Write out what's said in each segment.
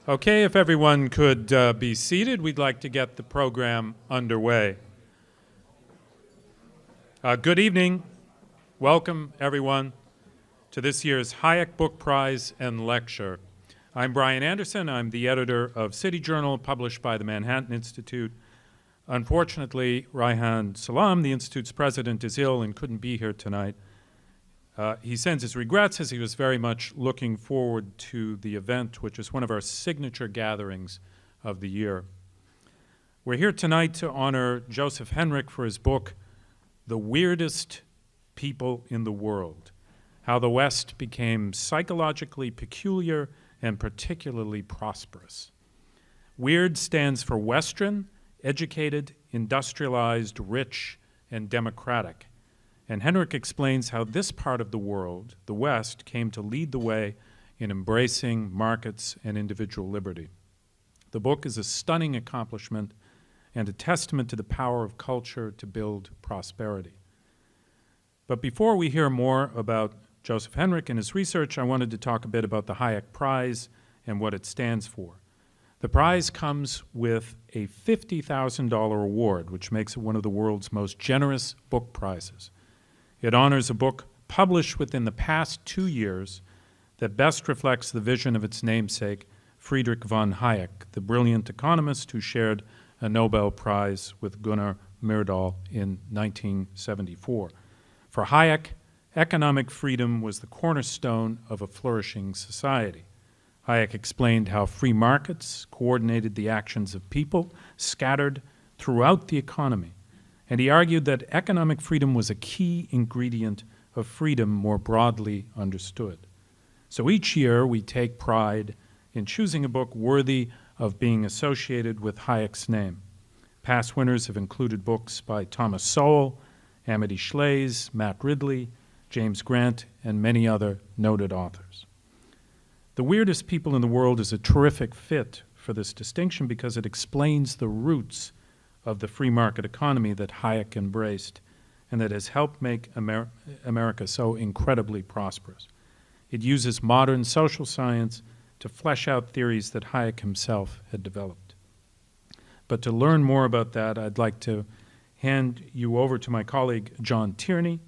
Okay, if everyone could be seated, we'd like to get the program underway. Good evening. Welcome, everyone, to this year's Hayek Book Prize and Lecture. I'm Brian Anderson. I'm the editor of City Journal, published by the Manhattan Institute. Unfortunately, Raihan Salam, the Institute's president, is ill and couldn't be here tonight. He sends his regrets as he was very much looking forward to the event, which is one of our signature gatherings of the year. We're here tonight to honor Joseph Henrich for his book, The Weirdest People in the World: How the West Became Psychologically Peculiar and Particularly Prosperous. Weird stands for Western, educated, industrialized, rich, and democratic. And Henrich explains how this part of the world, the West, came to lead the way in embracing markets and individual liberty. The book is a stunning accomplishment and a testament to the power of culture to build prosperity. But before we hear more about Joseph Henrich and his research, I wanted to talk a bit about the Hayek Prize and what it stands for. The prize comes with a $50,000 award, which makes it one of the world's most generous book prizes. It honors a book published within the past 2 years that best reflects the vision of its namesake, Friedrich von Hayek, the brilliant economist who shared a Nobel Prize with Gunnar Myrdal in 1974. For Hayek, economic freedom was the cornerstone of a flourishing society. Hayek explained how free markets coordinated the actions of people scattered throughout the economy. And he argued that economic freedom was a key ingredient of freedom more broadly understood. So each year we take pride in choosing a book worthy of being associated with Hayek's name. Past winners have included books by Thomas Sowell, Amity Shlaes, Matt Ridley, James Grant, and many other noted authors. The Weirdest People in the World is a terrific fit for this distinction because it explains the roots of the free market economy that Hayek embraced and that has helped make America so incredibly prosperous. It uses modern social science to flesh out theories that Hayek himself had developed. But to learn more about that, I'd like to hand you over to my colleague, John Tierney.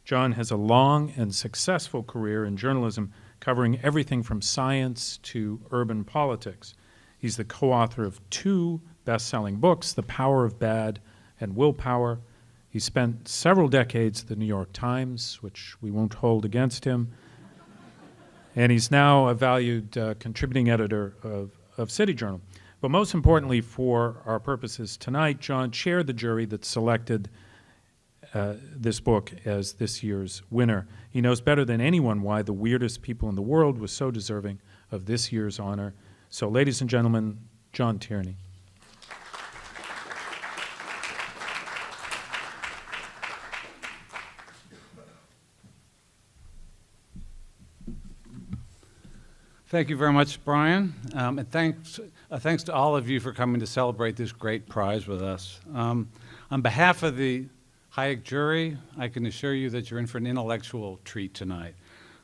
John has a long and successful career in journalism covering everything from science to urban politics. He's the co-author of 2 best-selling books, The Power of Bad and Willpower. He spent several decades at the New York Times, which we won't hold against him. And he's now a valued contributing editor of City Journal. But most importantly for our purposes tonight, John chaired the jury that selected this book as this year's winner. He knows better than anyone why The Weirdest People in the World was so deserving of this year's honor. So, ladies and gentlemen, John Tierney. Thank you very much, Brian, and thanks to all of you for coming to celebrate this great prize with us. On behalf of the Hayek jury, I can assure you that you're in for an intellectual treat tonight.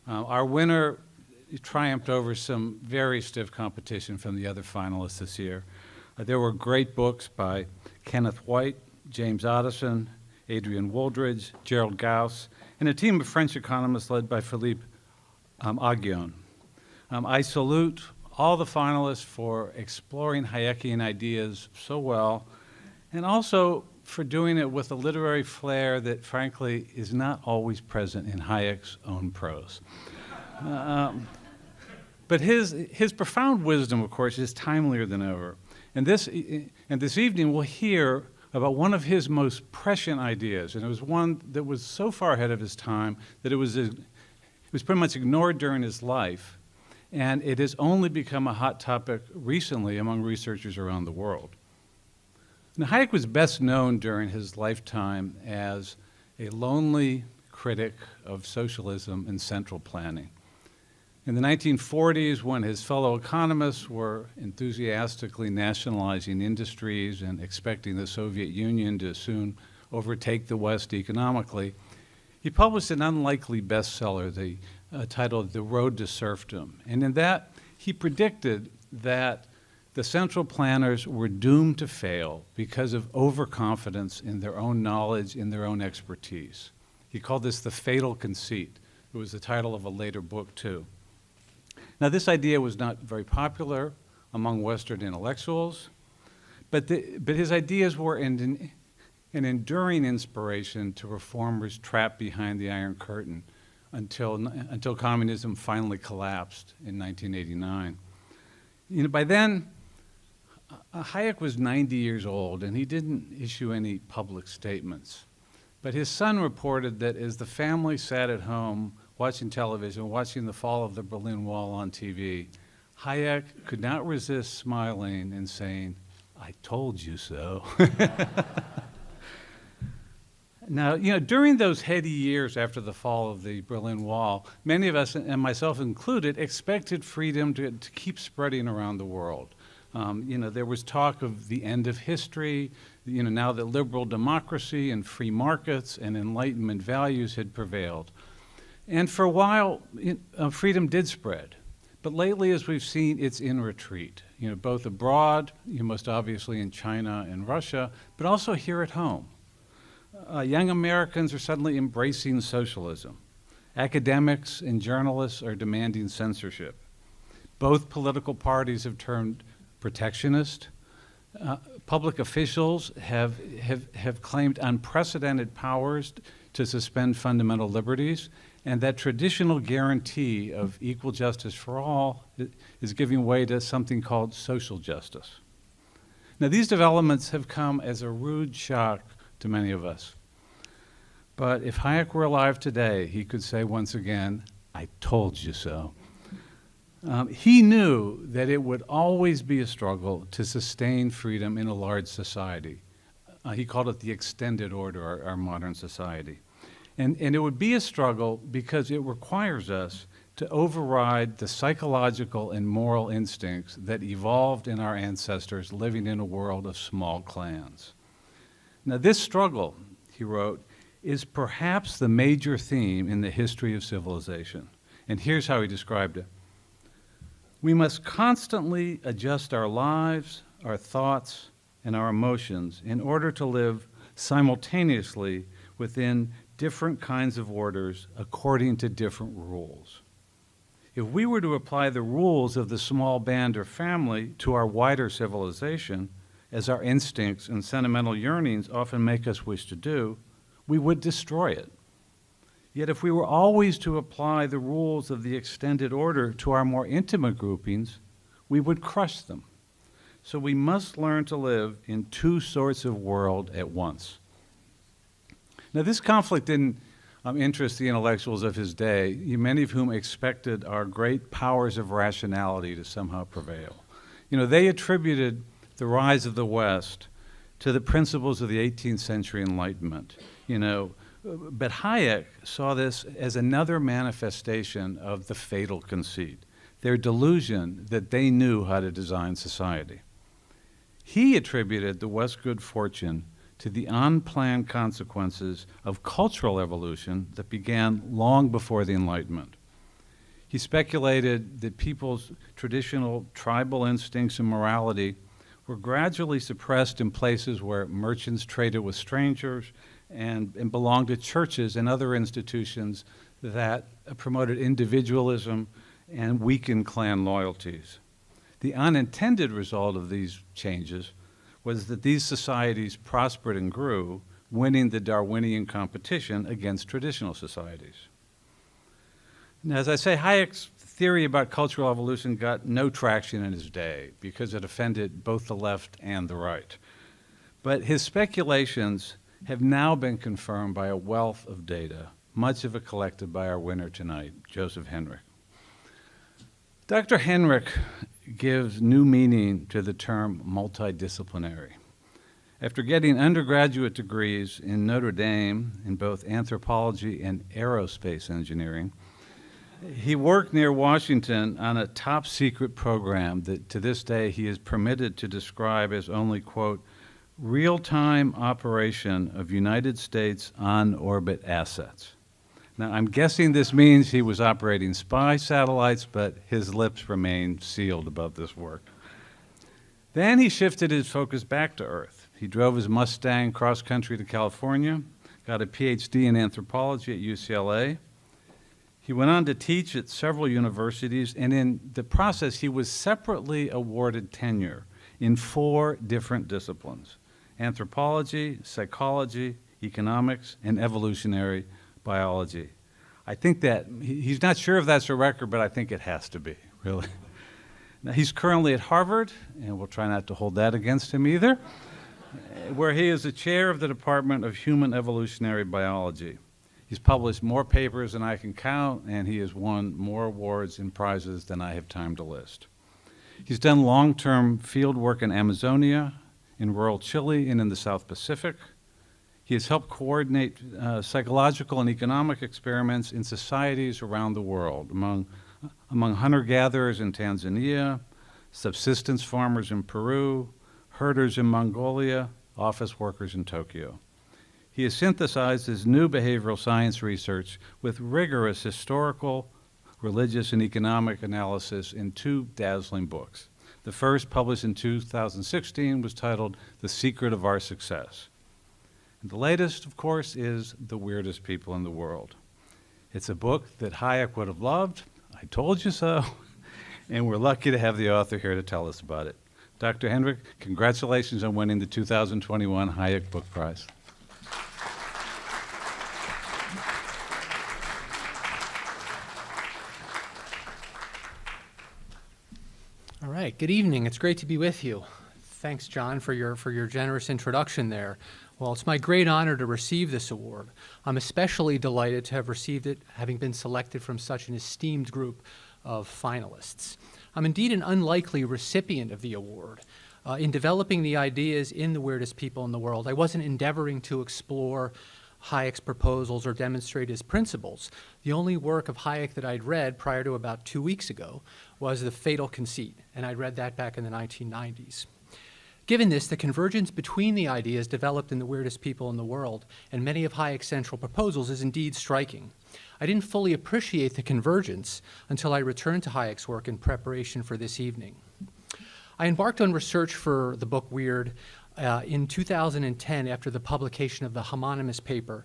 Our winner triumphed over some very stiff competition from the other finalists this year. There were great books by Kenneth White, James Otteson, Adrian Wooldridge, Gerald Gauss, and a team of French economists led by Philippe Aghion. I salute all the finalists for exploring Hayekian ideas so well, and also for doing it with a literary flair that, frankly, is not always present in Hayek's own prose. But his profound wisdom, of course, is timelier than ever. And this evening we'll hear about one of his most prescient ideas, and it was one that was so far ahead of his time that it was pretty much ignored during his life. And it has only become a hot topic recently among researchers around the world. Now, Hayek was best known during his lifetime as a lonely critic of socialism and central planning. In the 1940s, when his fellow economists were enthusiastically nationalizing industries and expecting the Soviet Union to soon overtake the West economically, he published an unlikely bestseller, titled The Road to Serfdom. And in that, he predicted that the central planners were doomed to fail because of overconfidence in their own knowledge, in their own expertise. He called this the fatal conceit. It was the title of a later book, too. Now, this idea was not very popular among Western intellectuals, but his ideas were an enduring inspiration to reformers trapped behind the Iron Curtain until communism finally collapsed in 1989. By then, Hayek was 90 years old, and he didn't issue any public statements. But his son reported that as the family sat at home watching television, watching the fall of the Berlin Wall on TV, Hayek could not resist smiling and saying, "I told you so." Now, during those heady years after the fall of the Berlin Wall, many of us, and myself included, expected freedom to keep spreading around the world. There was talk of the end of history, now that liberal democracy and free markets and Enlightenment values had prevailed. And for a while, freedom did spread. But lately, as we've seen, it's in retreat, both abroad, most obviously in China and Russia, but also here at home. Young Americans are suddenly embracing socialism. Academics and journalists are demanding censorship. Both political parties have turned protectionist. Public officials have claimed unprecedented powers to suspend fundamental liberties, and that traditional guarantee of equal justice for all is giving way to something called social justice. Now, these developments have come as a rude shock to many of us. But if Hayek were alive today, he could say once again, "I told you so." He knew that it would always be a struggle to sustain freedom in a large society. He called it the extended order, our modern society. And it would be a struggle because it requires us to override the psychological and moral instincts that evolved in our ancestors living in a world of small clans. Now, this struggle, he wrote, is perhaps the major theme in the history of civilization. And here's how he described it. We must constantly adjust our lives, our thoughts, and our emotions in order to live simultaneously within different kinds of orders according to different rules. If we were to apply the rules of the small band or family to our wider civilization, as our instincts and sentimental yearnings often make us wish to do, we would destroy it. Yet if we were always to apply the rules of the extended order to our more intimate groupings, we would crush them. So we must learn to live in two sorts of world at once. Now, this conflict didn't interest the intellectuals of his day, many of whom expected our great powers of rationality to somehow prevail. They attributed the rise of the West to the principles of the 18th century Enlightenment, But Hayek saw this as another manifestation of the fatal conceit, their delusion that they knew how to design society. He attributed the West's good fortune to the unplanned consequences of cultural evolution that began long before the Enlightenment. He speculated that people's traditional tribal instincts and morality were gradually suppressed in places where merchants traded with strangers and belonged to churches and other institutions that promoted individualism and weakened clan loyalties. The unintended result of these changes was that these societies prospered and grew, winning the Darwinian competition against traditional societies. Now, as I say, Hayek's theory about cultural evolution got no traction in his day because it offended both the left and the right. But his speculations have now been confirmed by a wealth of data, much of it collected by our winner tonight, Joseph Henrich. Dr. Henrich gives new meaning to the term multi-disciplinary. After getting undergraduate degrees in Notre Dame in both anthropology and aerospace engineering, he worked near Washington on a top-secret program that to this day he is permitted to describe as only, quote, real-time operation of United States on-orbit assets. Now, I'm guessing this means he was operating spy satellites, but his lips remain sealed about this work. Then he shifted his focus back to Earth. He drove his Mustang cross-country to California, got a PhD in anthropology at UCLA. He went on to teach at several universities, and in the process, he was separately awarded tenure in 4 different disciplines: anthropology, psychology, economics, and evolutionary biology. I think that, he's not sure if that's a record, but I think it has to be, really. Now, he's currently at Harvard, and we'll try not to hold that against him either, where he is the chair of the Department of Human Evolutionary Biology. He's published more papers than I can count, and he has won more awards and prizes than I have time to list. He's done long-term field work in Amazonia, in rural Chile, and in the South Pacific. He has helped coordinate psychological and economic experiments in societies around the world, among hunter-gatherers in Tanzania, subsistence farmers in Peru, herders in Mongolia, office workers in Tokyo. He has synthesized his new behavioral science research with rigorous historical, religious, and economic analysis in 2 dazzling books. The first, published in 2016, was titled The Secret of Our Success. And the latest, of course, is The Weirdest People in the World. It's a book that Hayek would have loved. I told you so. And we're lucky to have the author here to tell us about it. Dr. Henrich, congratulations on winning the 2021 Hayek Book Prize. All right, good evening. It's great to be with you. Thanks, John, for your generous introduction there. Well, it's my great honor to receive this award. I'm especially delighted to have received it, having been selected from such an esteemed group of finalists. I'm indeed an unlikely recipient of the award. In developing the ideas in The Weirdest People in the World, I wasn't endeavoring to explore Hayek's proposals or demonstrate his principles. The only work of Hayek that I'd read prior to about 2 weeks ago was The Fatal Conceit, and I'd read that back in the 1990s. Given this, the convergence between the ideas developed in The Weirdest People in the World and many of Hayek's central proposals is indeed striking. I didn't fully appreciate the convergence until I returned to Hayek's work in preparation for this evening. I embarked on research for the book Weird in 2010 after the publication of the homonymous paper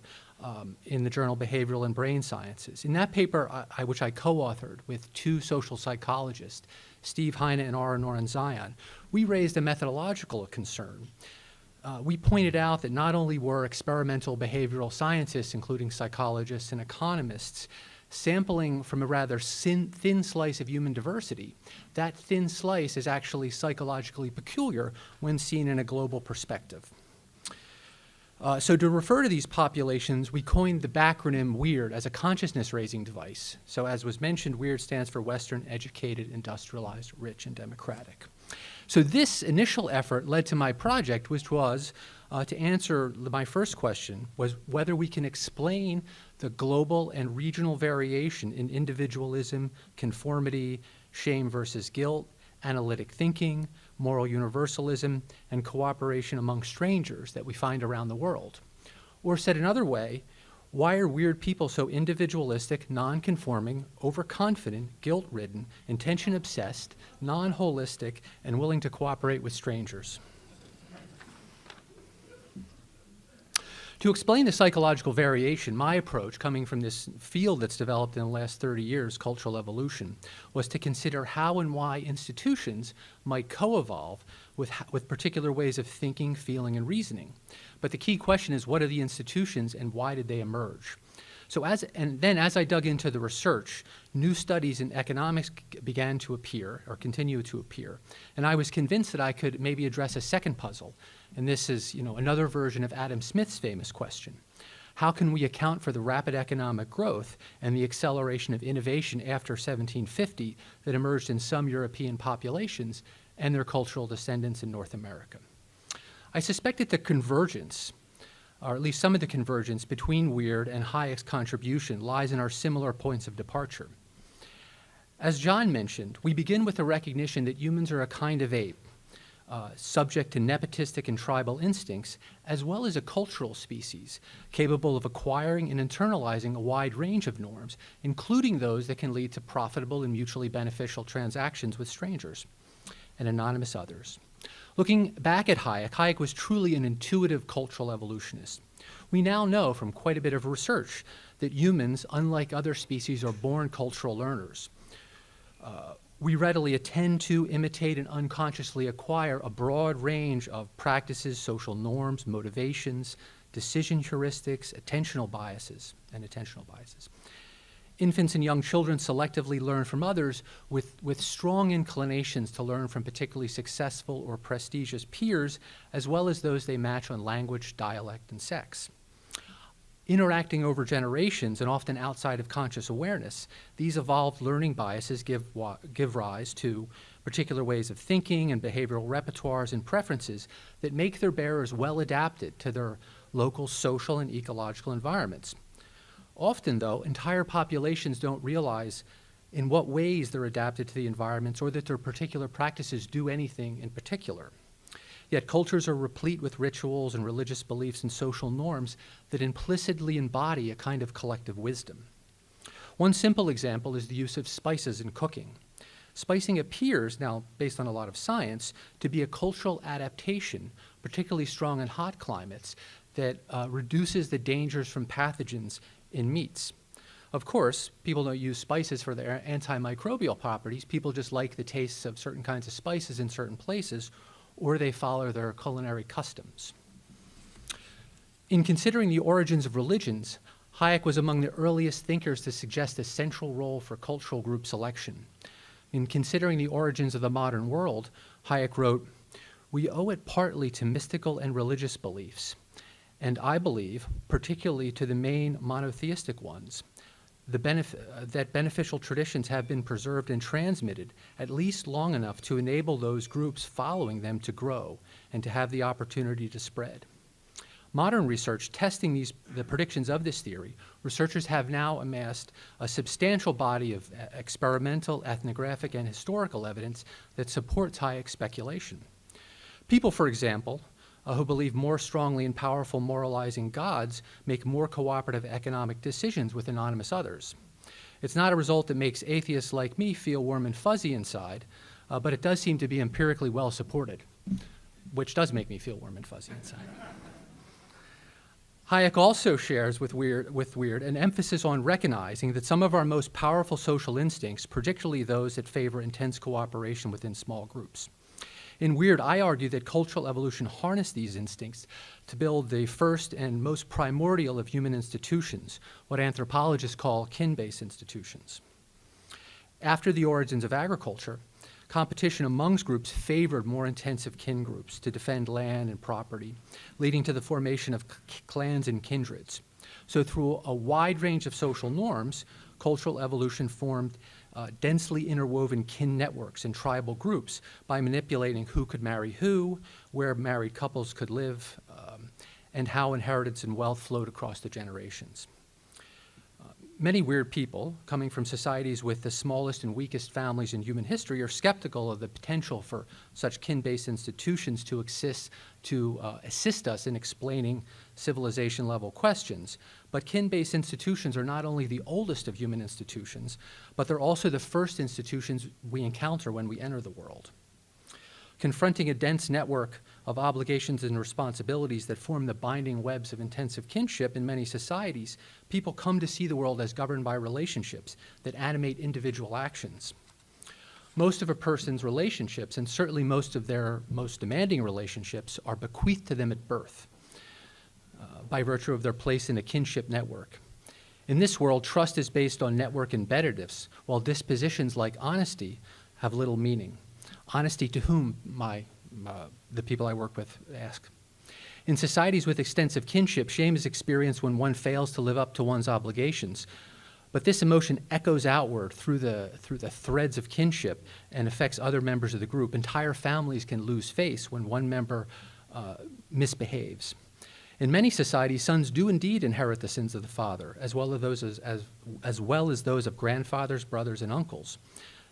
in the journal Behavioral and Brain Sciences. In that paper, which I co-authored with 2 social psychologists, Steve Heine and Ara Noren-Zion, we raised a methodological concern. We pointed out that not only were experimental behavioral scientists, including psychologists and economists, sampling from a rather thin slice of human diversity, that thin slice is actually psychologically peculiar when seen in a global perspective. So to refer to these populations, we coined the backronym WEIRD as a consciousness-raising device. So as was mentioned, WEIRD stands for Western, Educated, Industrialized, Rich, and Democratic. So this initial effort led to my project, which was to answer my first question, was whether we can explain the global and regional variation in individualism, conformity, shame versus guilt, analytic thinking, moral universalism, and cooperation among strangers that we find around the world. Or said another way, why are weird people so individualistic, non-conforming, overconfident, guilt-ridden, intention-obsessed, non-holistic, and willing to cooperate with strangers? To explain the psychological variation, my approach, coming from this field that's developed in the last 30 years, cultural evolution, was to consider how and why institutions might co-evolve with particular ways of thinking, feeling, and reasoning. But the key question is, what are the institutions and why did they emerge? So as I dug into the research, new studies in economics began to appear, or continue to appear, and I was convinced that I could maybe address a second puzzle, and this is, another version of Adam Smith's famous question. How can we account for the rapid economic growth and the acceleration of innovation after 1750 that emerged in some European populations and their cultural descendants in North America? I suspect that the convergence, or at least some of the convergence between Weird and Hayek's contribution lies in our similar points of departure. As John mentioned, we begin with the recognition that humans are a kind of ape, subject to nepotistic and tribal instincts, as well as a cultural species capable of acquiring and internalizing a wide range of norms, including those that can lead to profitable and mutually beneficial transactions with strangers and anonymous others. Looking back at Hayek, Hayek was truly an intuitive cultural evolutionist. We now know from quite a bit of research that humans, unlike other species, are born cultural learners. We readily attend to, imitate, and unconsciously acquire a broad range of practices, social norms, motivations, decision heuristics, attentional biases. Infants and young children selectively learn from others with strong inclinations to learn from particularly successful or prestigious peers, as well as those they match on language, dialect, and sex. Interacting over generations and often outside of conscious awareness, these evolved learning biases give rise to particular ways of thinking and behavioral repertoires and preferences that make their bearers well adapted to their local social and ecological environments. Often, though, entire populations don't realize in what ways they're adapted to the environments or that their particular practices do anything in particular. Yet cultures are replete with rituals and religious beliefs and social norms that implicitly embody a kind of collective wisdom. One simple example is the use of spices in cooking. Spicing appears, now based on a lot of science, to be a cultural adaptation, particularly strong in hot climates, that reduces the dangers from pathogens in meats. Of course, people don't use spices for their antimicrobial properties. People just like the tastes of certain kinds of spices in certain places, or they follow their culinary customs. In considering the origins of religions, Hayek was among the earliest thinkers to suggest a central role for cultural group selection. In considering the origins of the modern world, Hayek wrote, "We owe it partly to mystical and religious beliefs, and I believe, particularly to the main monotheistic ones, that beneficial traditions have been preserved and transmitted at least long enough to enable those groups following them to grow and to have the opportunity to spread." Modern research testing the predictions of this theory, researchers have now amassed a substantial body of experimental, ethnographic, and historical evidence that supports Hayek's speculation. People, for example, who believe more strongly in powerful moralizing gods make more cooperative economic decisions with anonymous others. It's not a result that makes atheists like me feel warm and fuzzy inside, but it does seem to be empirically well supported, which does make me feel warm and fuzzy inside. Hayek also shares with Weird an emphasis on recognizing that some of our most powerful social instincts, particularly those that favor intense cooperation within small groups. In Weird, I argue that cultural evolution harnessed these instincts to build the first and most primordial of human institutions, what anthropologists call kin-based institutions. After the origins of agriculture, competition amongst groups favored more intensive kin groups to defend land and property, leading to the formation of clans and kindreds. So through a wide range of social norms, cultural evolution formed densely interwoven kin networks and tribal groups by manipulating who could marry who, where married couples could live, and how inheritance and wealth flowed across the generations. Many weird people, coming from societies with the smallest and weakest families in human history, are skeptical of the potential for such kin-based institutions to assist us in explaining civilization-level questions. But kin-based institutions are not only the oldest of human institutions, but they're also the first institutions we encounter when we enter the world. Confronting a dense network of obligations and responsibilities that form the binding webs of intensive kinship in many societies, people come to see the world as governed by relationships that animate individual actions. Most of a person's relationships, and certainly most of their most demanding relationships, are bequeathed to them at birth by virtue of their place in a kinship network. In this world, trust is based on network embeddedness, while dispositions like honesty have little meaning. Honesty to whom, the people I work with ask. In societies with extensive kinship, shame is experienced when one fails to live up to one's obligations. But this emotion echoes outward through the threads of kinship and affects other members of the group. Entire families can lose face when one member misbehaves. In many societies, sons do indeed inherit the sins of the father, as well as those of grandfathers, brothers, and uncles.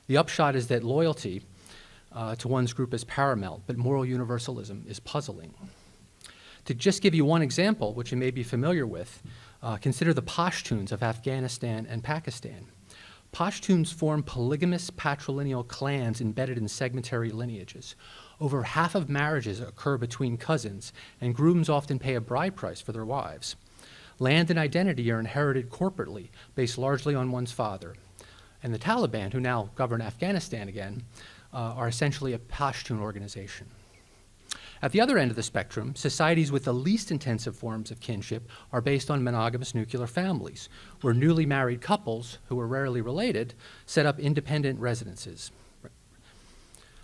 The upshot is that loyalty to one's group as paramount, but moral universalism is puzzling. To just give you one example, which you may be familiar with, consider the Pashtuns of Afghanistan and Pakistan. Pashtuns form polygamous patrilineal clans embedded in segmentary lineages. Over half of marriages occur between cousins, and grooms often pay a bride price for their wives. Land and identity are inherited corporately, based largely on one's father. And the Taliban, who now govern Afghanistan again, are essentially a Pashtun organization. At the other end of the spectrum, societies with the least intensive forms of kinship are based on monogamous nuclear families, where newly married couples, who are rarely related, set up independent residences.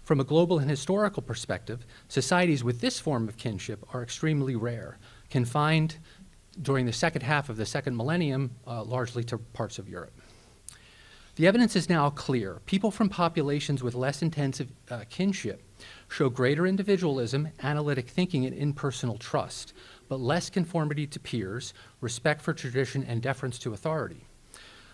From a global and historical perspective, societies with this form of kinship are extremely rare, confined during the second half of the second millennium largely to parts of Europe. The evidence is now clear. People from populations with less intensive kinship show greater individualism, analytic thinking, and impersonal trust, but less conformity to peers, respect for tradition, and deference to authority.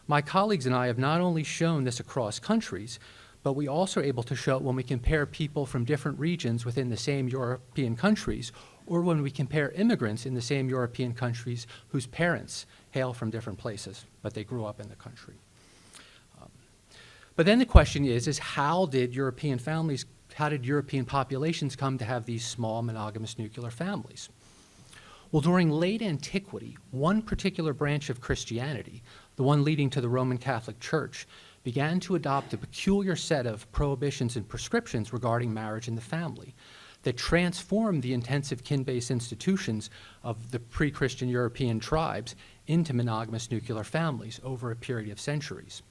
My colleagues and I have not only shown this across countries, but we also are able to show it when we compare people from different regions within the same European countries, or when we compare immigrants in the same European countries whose parents hail from different places, but they grew up in the country. But then the question is how did European populations come to have these small monogamous nuclear families? Well, during late antiquity, one particular branch of Christianity, the one leading to the Roman Catholic Church, began to adopt a peculiar set of prohibitions and prescriptions regarding marriage and the family that transformed the intensive kin-based institutions of the pre-Christian European tribes into monogamous nuclear families over a period of centuries.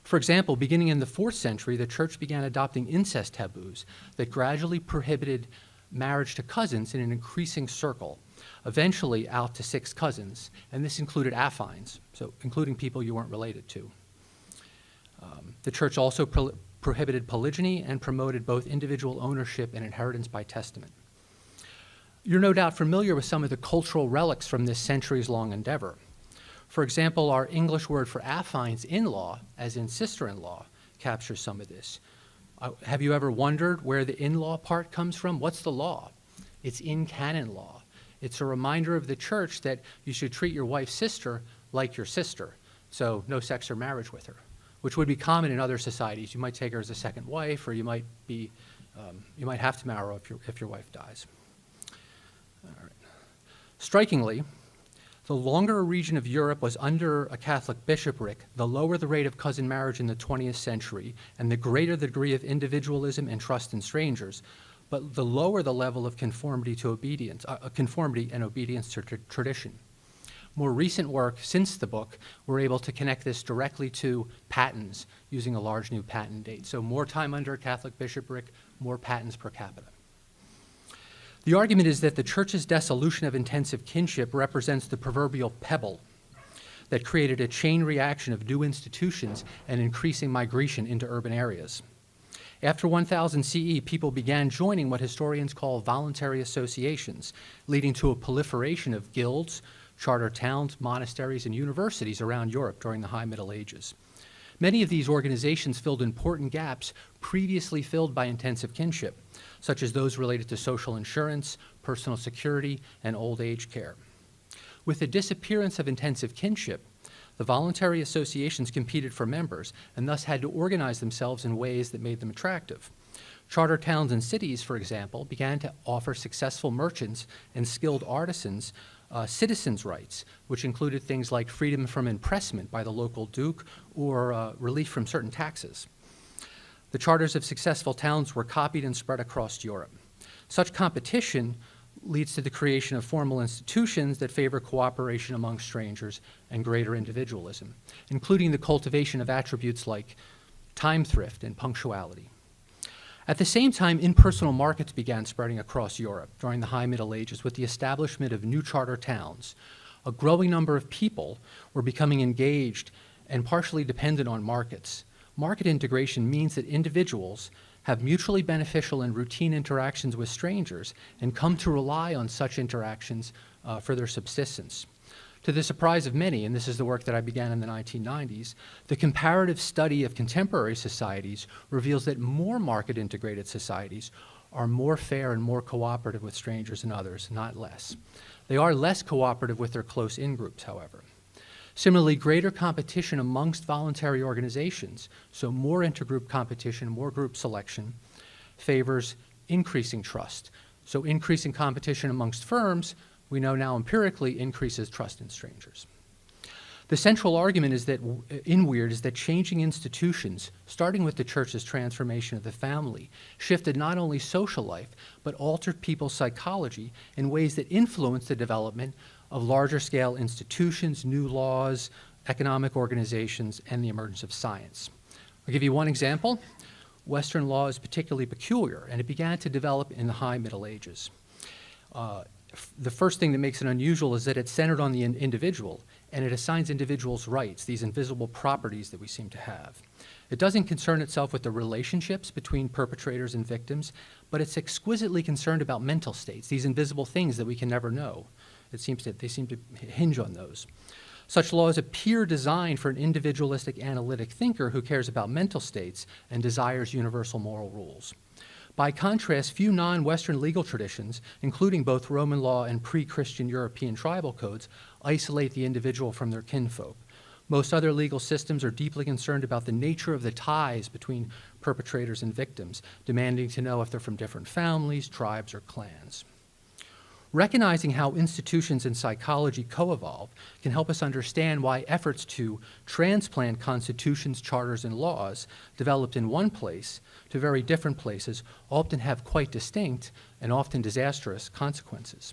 For example, beginning in the 4th century, the church began adopting incest taboos that gradually prohibited marriage to cousins in an increasing circle, eventually out to 6 cousins, and this included affines, so including people you weren't related to. The church also prohibited polygyny and promoted both individual ownership and inheritance by testament. You're no doubt familiar with some of the cultural relics from this centuries-long endeavor. For example, our English word for affines, in-law, as in sister-in-law, captures some of this. Have you ever wondered where the in-law part comes from? What's the law? It's in canon law. It's a reminder of the church that you should treat your wife's sister like your sister, so no sex or marriage with her, which would be common in other societies. You might take her as a second wife, or you might have to marry her if your wife dies. All right. Strikingly, the longer a region of Europe was under a Catholic bishopric, the lower the rate of cousin marriage in the 20th century, and the greater the degree of individualism and trust in strangers, but the lower the level of conformity and obedience to tradition. More recent work since the book, we're able to connect this directly to patents using a large new patent date. So more time under a Catholic bishopric, more patents per capita. The argument is that the church's dissolution of intensive kinship represents the proverbial pebble that created a chain reaction of new institutions and increasing migration into urban areas. After 1000 CE, people began joining what historians call voluntary associations, leading to a proliferation of guilds, charter towns, monasteries, and universities around Europe during the High Middle Ages. Many of these organizations filled important gaps previously filled by intensive kinship, such as those related to social insurance, personal security, and old age care. With the disappearance of intensive kinship, the voluntary associations competed for members and thus had to organize themselves in ways that made them attractive. Charter towns and cities, for example, began to offer successful merchants and skilled artisans citizens' rights, which included things like freedom from impressment by the local duke or relief from certain taxes. The charters of successful towns were copied and spread across Europe. Such competition leads to the creation of formal institutions that favor cooperation among strangers and greater individualism, including the cultivation of attributes like time thrift and punctuality. At the same time, impersonal markets began spreading across Europe during the High Middle Ages with the establishment of new charter towns. A growing number of people were becoming engaged and partially dependent on markets. Market integration means that individuals have mutually beneficial and routine interactions with strangers and come to rely on such interactions for their subsistence. To the surprise of many, and this is the work that I began in the 1990s, the comparative study of contemporary societies reveals that more market-integrated societies are more fair and more cooperative with strangers and others, not less. They are less cooperative with their close in-groups, however. Similarly, greater competition amongst voluntary organizations, so more intergroup competition, more group selection, favors increasing trust. So increasing competition amongst firms, we know now empirically, increases trust in strangers. The central argument is that, in Weird, is that changing institutions, starting with the church's transformation of the family, shifted not only social life, but altered people's psychology in ways that influenced the development of larger scale institutions, new laws, economic organizations, and the emergence of science. I'll give you one example. Western law is particularly peculiar, and it began to develop in the high Middle Ages. The first thing that makes it unusual is that it's centered on the individual, and it assigns individuals rights, these invisible properties that we seem to have. It doesn't concern itself with the relationships between perpetrators and victims, but it's exquisitely concerned about mental states, these invisible things that we can never know. They seem to hinge on those. Such laws appear designed for an individualistic analytic thinker who cares about mental states and desires universal moral rules. By contrast, few non-Western legal traditions, including both Roman law and pre-Christian European tribal codes, isolate the individual from their kinfolk. Most other legal systems are deeply concerned about the nature of the ties between perpetrators and victims, demanding to know if they're from different families, tribes, or clans. Recognizing how institutions and psychology co-evolve can help us understand why efforts to transplant constitutions, charters, and laws developed in one place to very different places often have quite distinct and often disastrous consequences.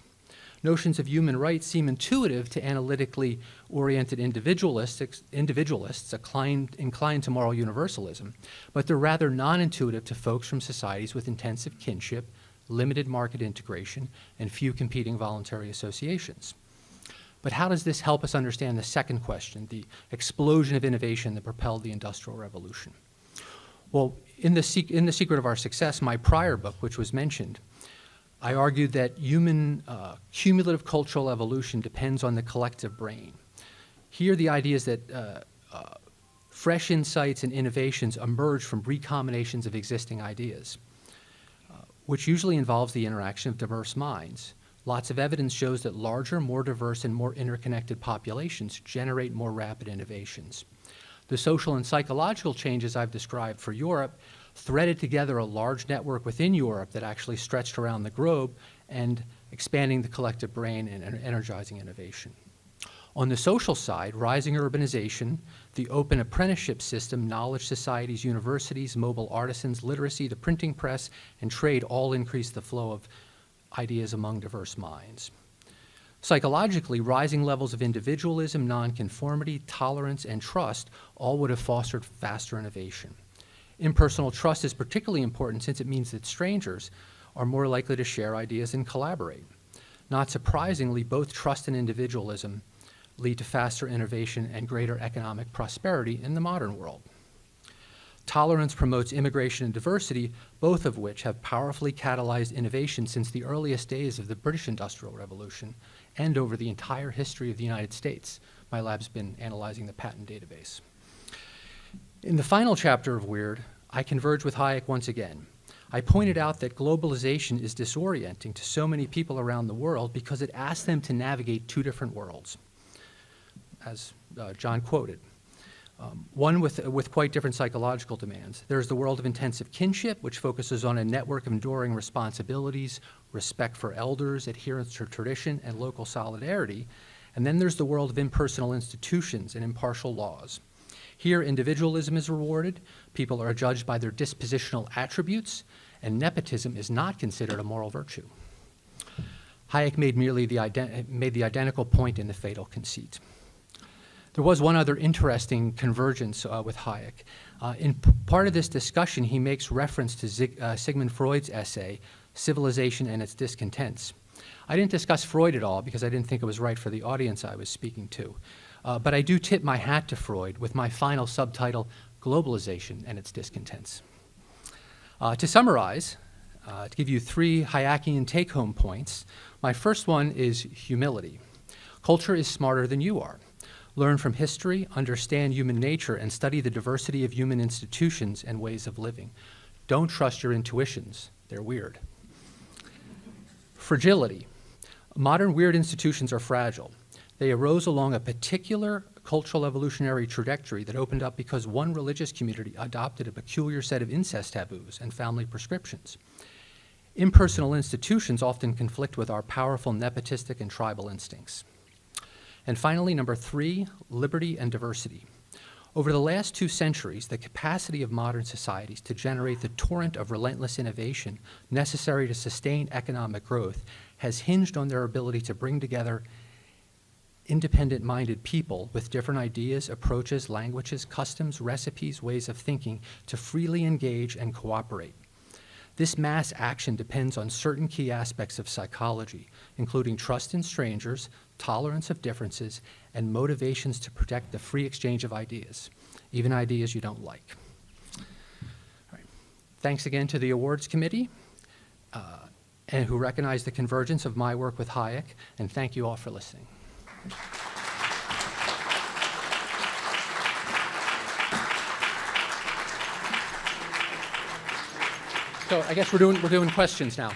Notions of human rights seem intuitive to analytically oriented individualists inclined to moral universalism, but they're rather non-intuitive to folks from societies with intensive kinship, limited market integration, and few competing voluntary associations. But how does this help us understand the second question, the explosion of innovation that propelled the Industrial Revolution? Well, in The Secret of Our Success, my prior book, which was mentioned, I argued that human cumulative cultural evolution depends on the collective brain. Here, the idea is that fresh insights and innovations emerge from recombinations of existing ideas, which usually involves the interaction of diverse minds. Lots of evidence shows that larger, more diverse, and more interconnected populations generate more rapid innovations. The social and psychological changes I've described for Europe threaded together a large network within Europe that actually stretched around the globe and expanding the collective brain and energizing innovation. On the social side, rising urbanization, the open apprenticeship system, knowledge societies, universities, mobile artisans, literacy, the printing press, and trade all increase the flow of ideas among diverse minds. Psychologically, rising levels of individualism, nonconformity, tolerance, and trust all would have fostered faster innovation. Impersonal trust is particularly important since it means that strangers are more likely to share ideas and collaborate. Not surprisingly, both trust and individualism lead to faster innovation and greater economic prosperity in the modern world. Tolerance promotes immigration and diversity, both of which have powerfully catalyzed innovation since the earliest days of the British Industrial Revolution and over the entire history of the United States. My lab's been analyzing the patent database. In the final chapter of Weird, I converge with Hayek once again. I pointed out that globalization is disorienting to so many people around the world because it asks them to navigate two different worlds, as John quoted. One with quite different psychological demands. There's the world of intensive kinship, which focuses on a network of enduring responsibilities, respect for elders, adherence to tradition, and local solidarity. And then there's the world of impersonal institutions and impartial laws. Here, individualism is rewarded, people are judged by their dispositional attributes, and nepotism is not considered a moral virtue. Hayek made the identical point in The Fatal Conceit. There was one other interesting convergence with Hayek. In part of this discussion, he makes reference to Sigmund Freud's essay, Civilization and Its Discontents. I didn't discuss Freud at all because I didn't think it was right for the audience I was speaking to. But I do tip my hat to Freud with my final subtitle, Globalization and Its Discontents. To summarize, to give you three Hayekian take-home points, my first one is humility. Culture is smarter than you are. Learn from history, understand human nature, and study the diversity of human institutions and ways of living. Don't trust your intuitions. They're weird. Fragility. Modern weird institutions are fragile. They arose along a particular cultural evolutionary trajectory that opened up because one religious community adopted a peculiar set of incest taboos and family prescriptions. Impersonal institutions often conflict with our powerful nepotistic and tribal instincts. And finally, number 3, liberty and diversity. Over the last 2 centuries, the capacity of modern societies to generate the torrent of relentless innovation necessary to sustain economic growth has hinged on their ability to bring together independent-minded people with different ideas, approaches, languages, customs, recipes, ways of thinking to freely engage and cooperate. This mass action depends on certain key aspects of psychology, including trust in strangers, tolerance of differences, and motivations to protect the free exchange of ideas, even ideas you don't like. All right. Thanks again to the awards committee, and who recognized the convergence of my work with Hayek, and thank you all for listening. So I guess we're doing questions now.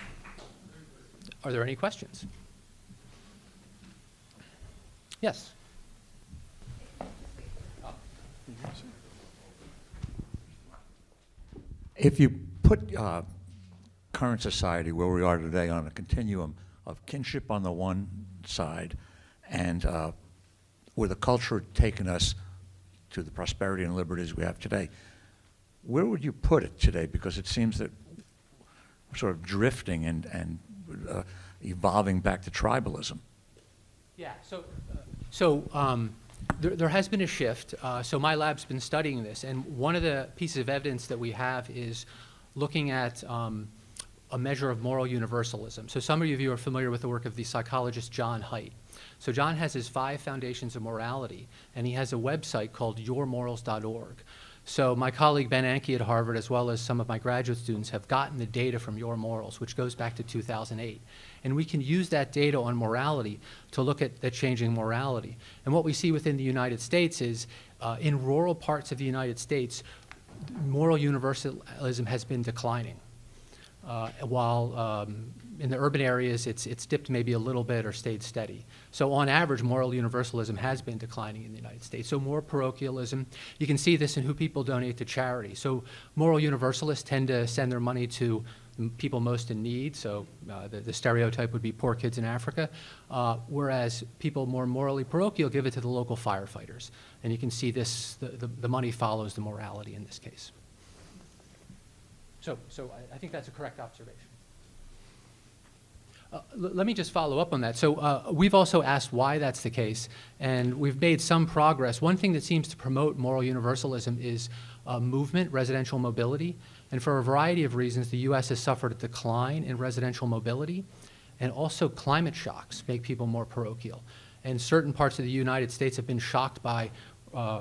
Are there any questions? Yes. If you put current society where we are today on a continuum of kinship on the one side and where the culture had taken us to the prosperity and liberties we have today, where would you put it today? Because it seems that we're sort of drifting and evolving back to tribalism. Yeah, there has been a shift. So my lab's been studying this, and one of the pieces of evidence that we have is looking at a measure of moral universalism. So some of you are familiar with the work of the psychologist John Haidt. So John has his 5 foundations of morality, and he has a website called yourmorals.org. So my colleague Ben Anke at Harvard, as well as some of my graduate students, have gotten the data from Your Morals, which goes back to 2008. And we can use that data on morality to look at the changing morality. And what we see within the United States is, in rural parts of the United States, moral universalism has been declining. While in the urban areas, it's dipped maybe a little bit or stayed steady. So on average, moral universalism has been declining in the United States. So more parochialism. You can see this in who people donate to charity. So moral universalists tend to send their money to people most in need. So the stereotype would be poor kids in Africa. Whereas people more morally parochial give it to the local firefighters. And you can see this, the money follows the morality in this case. So I think that's a correct observation. Let me just follow up on that. So we've also asked why that's the case, and we've made some progress. One thing that seems to promote moral universalism is movement, residential mobility. And for a variety of reasons, the U.S. has suffered a decline in residential mobility, and also climate shocks make people more parochial. And certain parts of the United States have been shocked by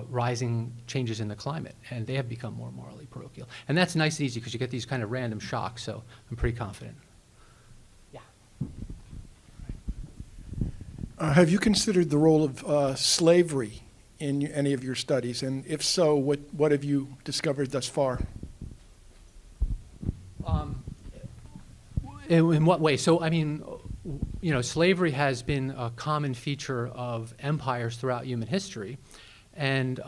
rising changes in the climate, and they have become more morally parochial. And that's nice and easy because you get these kind of random shocks, so I'm pretty confident. Yeah. Have you considered the role of slavery in any of your studies? And if so, what have you discovered thus far? In what way? So, I mean, you know, slavery has been a common feature of empires throughout human history. And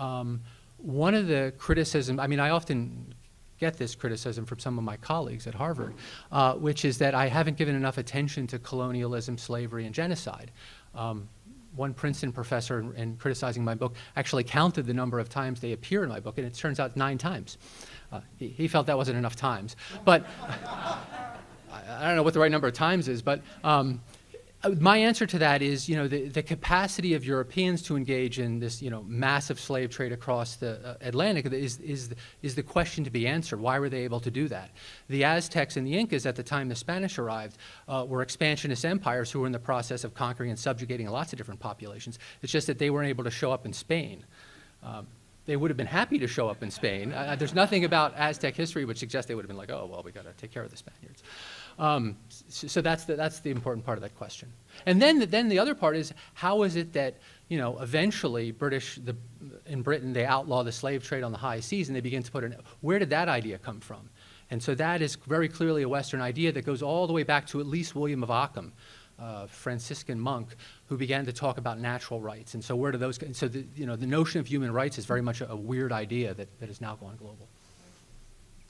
one of the criticism, I mean, I often get this criticism from some of my colleagues at Harvard, which is that I haven't given enough attention to colonialism, slavery, and genocide. One Princeton professor, in criticizing my book, actually counted the number of times they appear in my book, and it turns out 9 times. He felt that wasn't enough times. But I don't know what the right number of times is, but my answer to that is, you know, the capacity of Europeans to engage in this, you know, massive slave trade across the Atlantic is the question to be answered. Why were they able to do that? The Aztecs and the Incas, at the time the Spanish arrived, were expansionist empires who were in the process of conquering and subjugating lots of different populations. It's just that they weren't able to show up in Spain. They would have been happy to show up in Spain. There's nothing about Aztec history which suggests they would have been like, oh, well, we got to take care of the Spaniards. So that's the important part of that question. And then the other part is, how is it that, eventually in Britain, they outlaw the slave trade on the high seas, and they begin to where did that idea come from? And so that is very clearly a Western idea that goes all the way back to at least William of Ockham, Franciscan monk, who began to talk about natural rights. And so where do those, so the notion of human rights is very much a weird idea that has now gone global.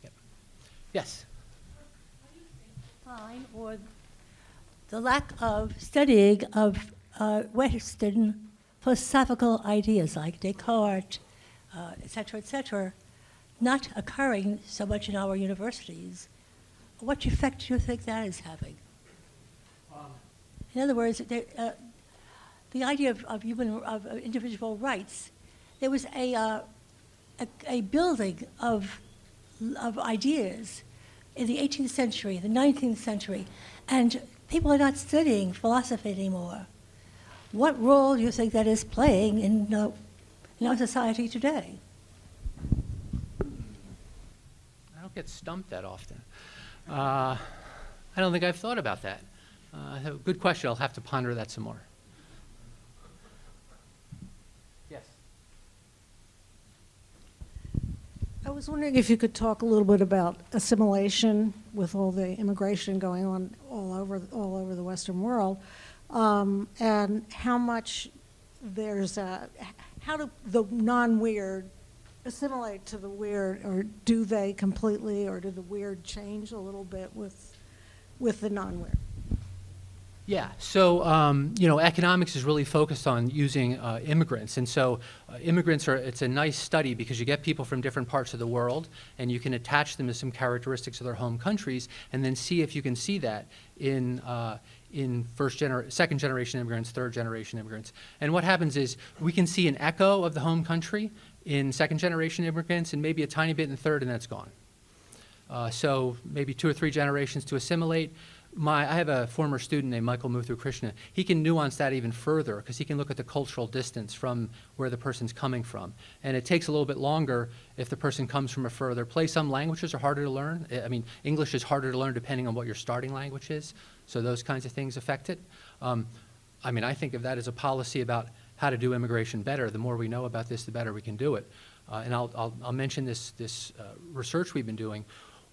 Yep. Yes? Fine, or the lack of studying of Western philosophical ideas like Descartes, et cetera, not occurring so much in our universities. What effect do you think that is having? In other words, the idea of individual rights, there was a building of ideas in the 18th century, the 19th century, and people are not studying philosophy anymore. What role do you think that is playing in our society today? I don't get stumped that often. I don't think I've thought about that. Good question. I'll have to ponder that some more. Yes. I was wondering if you could talk a little bit about assimilation with all the immigration going on all over the Western world, and how much how do the non-weird assimilate to the weird, or do they completely, or do the weird change a little bit with the non-weird? Yeah, so economics is really focused on using immigrants, and so immigrants it's a nice study because you get people from different parts of the world, and you can attach them to some characteristics of their home countries, and then see if you can see that in second generation immigrants, third generation immigrants. And what happens is we can see an echo of the home country in second generation immigrants, and maybe a tiny bit in third, and then it's gone. So maybe 2 or 3 generations to assimilate. I have a former student named Michael Muthu Krishna. He can nuance that even further because he can look at the cultural distance from where the person's coming from. And it takes a little bit longer if the person comes from a further place. Some languages are harder to learn. I mean, English is harder to learn depending on what your starting language is. So those kinds of things affect it. I think of that as a policy about how to do immigration better. The more we know about this, the better we can do it. And I'll mention this research we've been doing.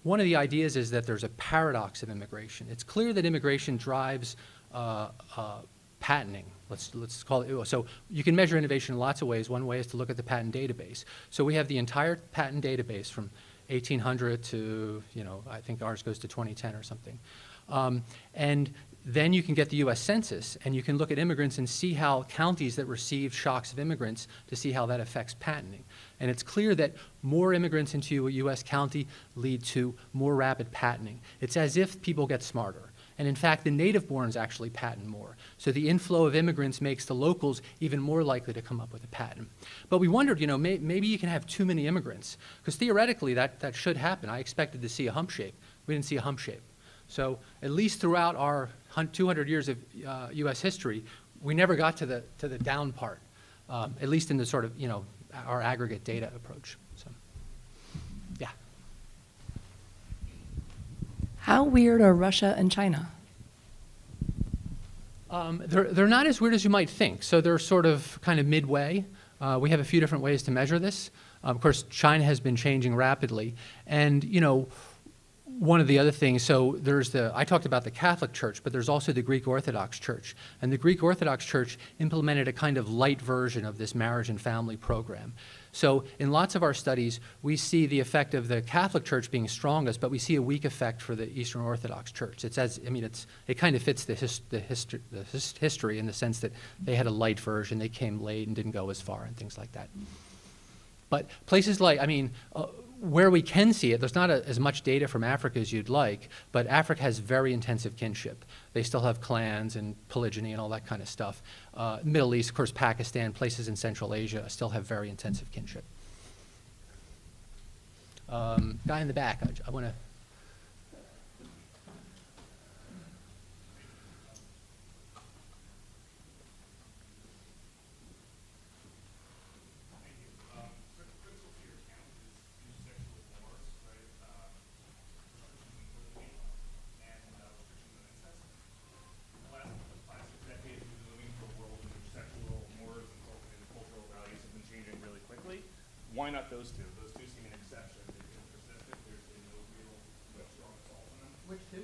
One of the ideas is that there's a paradox of immigration. It's clear that immigration drives patenting. Let's call it. So you can measure innovation in lots of ways. One way is to look at the patent database. So we have the entire patent database from 1800 to, I think ours goes to 2010 or something. And then you can get the U.S. Census, and you can look at immigrants and see how counties that received shocks of immigrants to see how that affects patenting. And it's clear that more immigrants into a U.S. county lead to more rapid patenting. It's as if people get smarter. And in fact, the native-borns actually patent more. So the inflow of immigrants makes the locals even more likely to come up with a patent. But we wondered, maybe you can have too many immigrants, because theoretically that should happen. I expected to see a hump shape. We didn't see a hump shape. So at least throughout our 200 years of U.S. history, we never got to the down part, at least in the sort of, our aggregate data approach. So, yeah. How weird are Russia and China? They're not as weird as you might think. So they're sort of kind of midway. We have a few different ways to measure this. Of course, China has been changing rapidly. And, one of the other things, so I talked about the Catholic Church, but there's also the Greek Orthodox Church. And the Greek Orthodox Church implemented a kind of light version of this marriage and family program. So in lots of our studies, we see the effect of the Catholic Church being strongest, but we see a weak effect for the Eastern Orthodox Church. It kind of fits the history in the sense that they had a light version, they came late and didn't go as far and things like that. But places like, where we can see it, there's not as much data from Africa as you'd like, but Africa has very intensive kinship. They still have clans and polygyny and all that kind of stuff. Middle East, of course, Pakistan, places in Central Asia still have very intensive kinship. Guy in the back, I want to. not those two? Those two seem an exception. They've been persistent. There's been no real strong assault on them. Which two?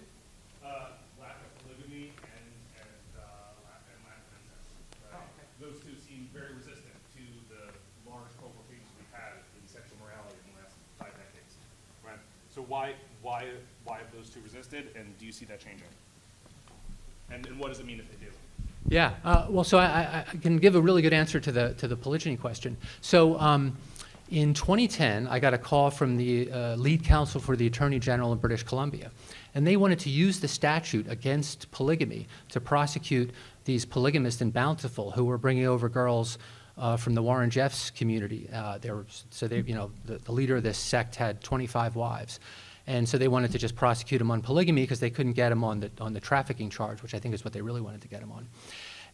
Lack of polygamy and lack of incest. Right? Oh, okay. Those two seem very resistant to the large cohortations we've had in sexual morality in the last 5 decades. Right? So why have those two resisted, and do you see that changing? And what does it mean if they do? Yeah, well, so I can give a really good answer to the polygyny question. So in 2010, I got a call from the lead counsel for the Attorney General in British Columbia, and they wanted to use the statute against polygamy to prosecute these polygamists in Bountiful who were bringing over girls from the Warren Jeffs community. The leader of this sect had 25 wives. And so they wanted to just prosecute him on polygamy because they couldn't get him on the trafficking charge, which I think is what they really wanted to get him on.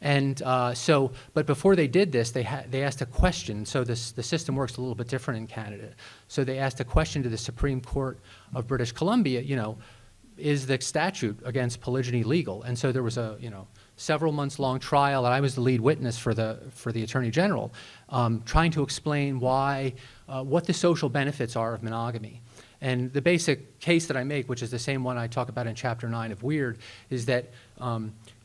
And but before they did this, they asked a question. So the system works a little bit different in Canada. So they asked a question to the Supreme Court of British Columbia, is the statute against polygyny legal? And so there was a, several months long trial, and I was the lead witness for the Attorney General, trying to explain why, what the social benefits are of monogamy. And the basic case that I make, which is the same one I talk about in Chapter 9 of Weird, is that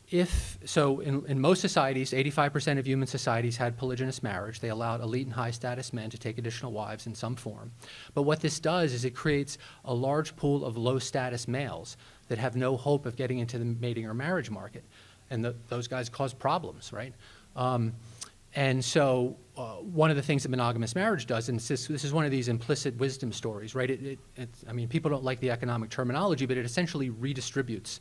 in most societies, 85% of human societies had polygynous marriage. They allowed elite and high status men to take additional wives in some form. But what this does is it creates a large pool of low status males that have no hope of getting into the mating or marriage market. And those guys cause problems, right? And so one of the things that monogamous marriage does, and this is one of these implicit wisdom stories, right? People don't like the economic terminology, but it essentially redistributes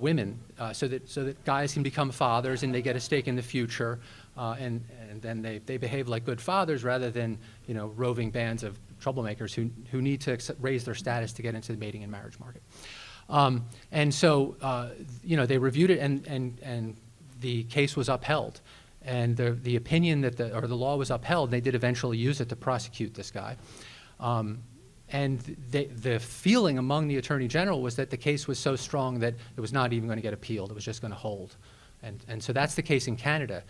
women so that guys can become fathers and they get a stake in the future, and then they behave like good fathers rather than roving bands of troublemakers who need to raise their status to get into the mating and marriage market. And so they reviewed it, and the case was upheld. And the opinion that the law was upheld, they did eventually use it to prosecute this guy. And the feeling among the Attorney General was that the case was so strong that it was not even going to get appealed. It was just going to hold. And so that's the case in Canada.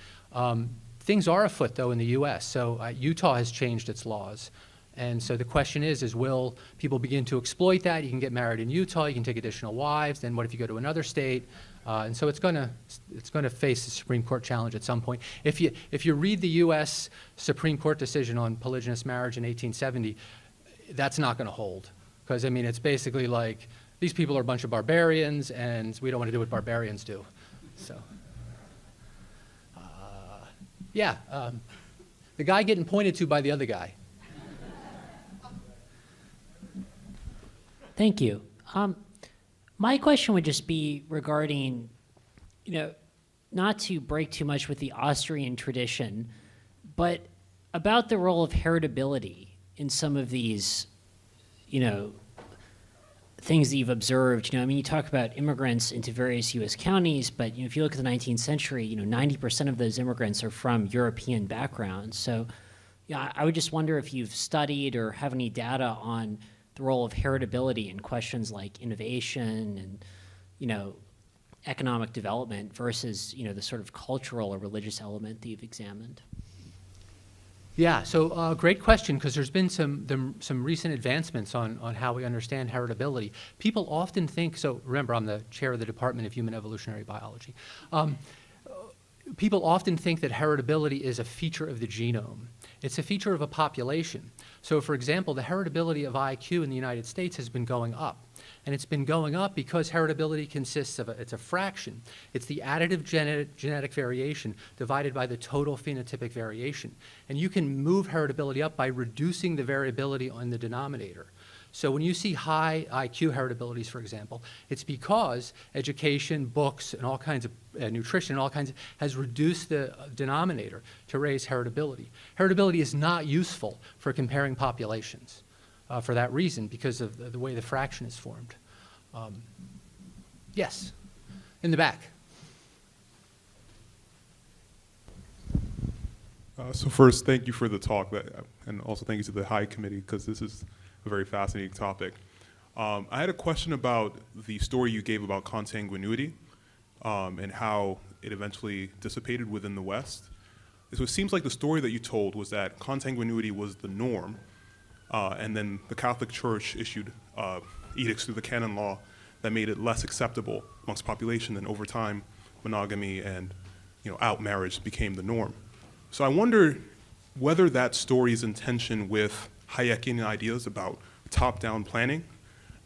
Things are afoot, though, in the U.S. So Utah has changed its laws. And so the question is will people begin to exploit that? You can get married in Utah. You can take additional wives. Then what if you go to another state? And so it's going to face a Supreme Court challenge at some point. If you read the U.S. Supreme Court decision on polygynous marriage in 1870, that's not going to hold, because it's basically like these people are a bunch of barbarians, and we don't want to do what barbarians do. So, the guy getting pointed to by the other guy. Thank you. My question would just be regarding, not to break too much with the Austrian tradition, but about the role of heritability in some of these, things that you've observed. You talk about immigrants into various U.S. counties, but if you look at the 19th century, 90% of those immigrants are from European backgrounds. So, I would just wonder if you've studied or have any data on the role of heritability in questions like innovation and, economic development versus, the sort of cultural or religious element that you've examined. Yeah, so great question, because there's been some recent advancements on how we understand heritability. People often think, so remember, I'm the chair of the Department of Human Evolutionary Biology. People often think that heritability is a feature of the genome. It's a feature of a population. So for example, the heritability of IQ in the United States has been going up. And it's been going up because heritability consists of it's a fraction. It's the additive genetic variation divided by the total phenotypic variation. And you can move heritability up by reducing the variability on the denominator. So when you see high IQ heritabilities, for example, it's because education, books, and all kinds of nutrition, and all kinds has reduced the denominator to raise heritability. Heritability is not useful for comparing populations for that reason, because of the way the fraction is formed. Yes, in the back. So first, thank you for the talk, and also thank you to the Hayek Committee, because this is a very fascinating topic. I had a question about the story you gave about consanguinity and how it eventually dissipated within the West. So it seems like the story that you told was that consanguinity was the norm, and then the Catholic Church issued edicts through the canon law that made it less acceptable amongst population, and over time, monogamy and out marriage became the norm. So I wonder whether that story is in tension with Hayekian ideas about top-down planning,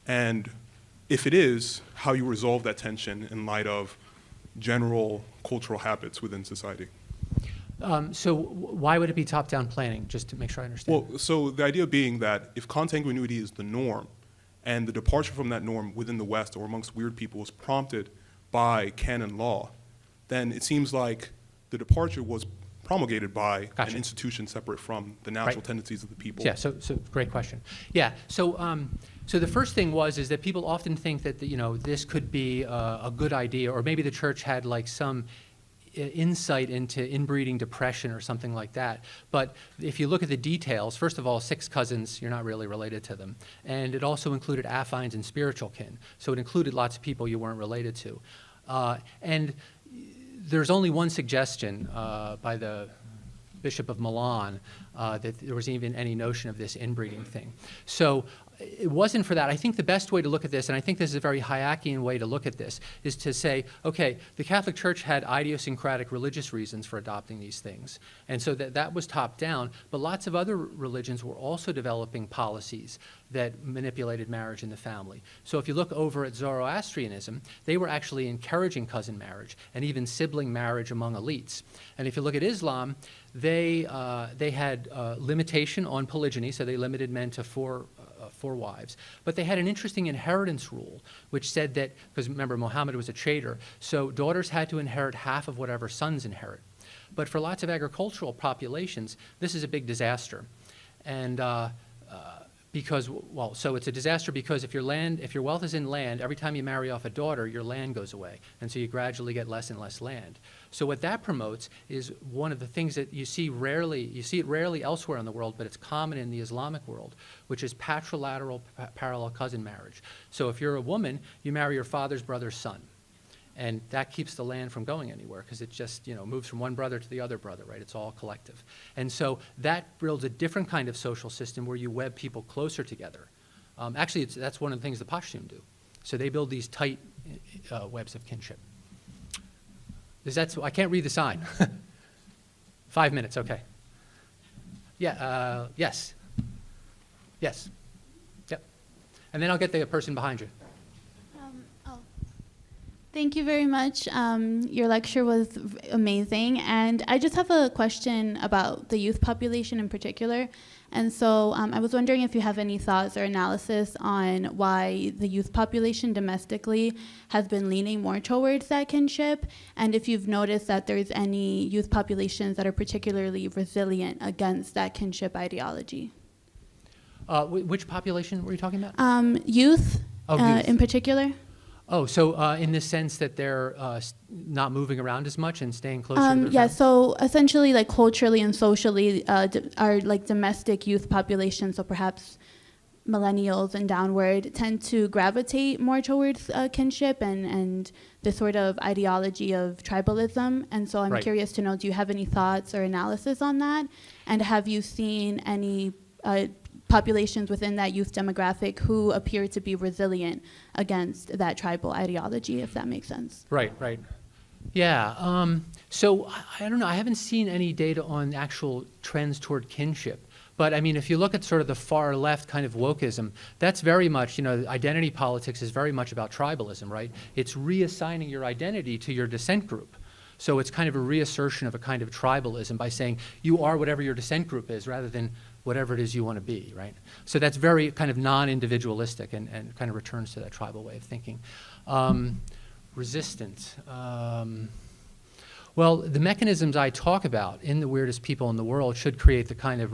and if it is, how you resolve that tension in light of general cultural habits within society. So why would it be top-down planning, just to make sure I understand? Well, so the idea being that if consanguinity is the norm, and the departure from that norm within the West or amongst weird people was prompted by canon law, then it seems like the departure was promulgated by Gotcha. an institution separate from the natural Right. tendencies of the people. Yeah, so great question. Yeah, so the first thing is that people often think that this could be a good idea, or maybe the church had like some insight into inbreeding depression or something like that. But if you look at the details, first of all, 6 cousins, you're not really related to them. And it also included affines and spiritual kin. So it included lots of people you weren't related to. And there's only one suggestion by the Bishop of Milan that there was even any notion of this inbreeding thing. So it wasn't for that. I think the best way to look at this, and I think this is a very Hayekian way to look at this, is to say, okay, the Catholic Church had idiosyncratic religious reasons for adopting these things. And so that was top down, but lots of other religions were also developing policies that manipulated marriage in the family. So if you look over at Zoroastrianism, they were actually encouraging cousin marriage and even sibling marriage among elites. And if you look at Islam, they had limitation on polygyny, so they limited men to four wives. But they had an interesting inheritance rule, which said that, because remember, Muhammad was a trader, so daughters had to inherit half of whatever sons inherit. But for lots of agricultural populations, this is a big disaster. And so it's a disaster because if your wealth is in land, every time you marry off a daughter, your land goes away. And so you gradually get less and less land. So what that promotes is one of the things that you see it rarely elsewhere in the world, but it's common in the Islamic world, which is patrilateral parallel cousin marriage. So if you're a woman, you marry your father's brother's son. And that keeps the land from going anywhere because it just moves from one brother to the other brother, right? It's all collective. And so that builds a different kind of social system where you web people closer together. Actually, that's one of the things the Pashtun do. So they build these tight webs of kinship. I can't read the sign. 5 minutes, okay. Yeah, yes. Yes. Yep. And then I'll get the person behind you. Thank you very much. Your lecture was amazing. And I just have a question about the youth population in particular. And so I was wondering if you have any thoughts or analysis on why the youth population domestically has been leaning more towards that kinship, and if you've noticed that there's any youth populations that are particularly resilient against that kinship ideology. Which population were you talking about? Youth, youth in particular. Oh, so in the sense that they're not moving around as much and staying closer to their Yeah, families? so essentially, like culturally and socially, our like domestic youth population, so perhaps millennials and downward, tend to gravitate more towards kinship and the sort of ideology of tribalism. And so I'm Right. curious to know, do you have any thoughts or analysis on that? And have you seen any populations within that youth demographic who appear to be resilient against that tribal ideology, if that makes sense? Right. Yeah, so I don't know, I haven't seen any data on actual trends toward kinship. But I mean, if you look at sort of the far left kind of wokeism, that's very much, identity politics is very much about tribalism, right? It's reassigning your identity to your descent group. So it's kind of a reassertion of a kind of tribalism by saying you are whatever your descent group is rather than whatever it is you want to be, right? So that's very kind of non-individualistic and kind of returns to that tribal way of thinking. Resistance. Well, the mechanisms I talk about in The Weirdest People in the World should create the kind of,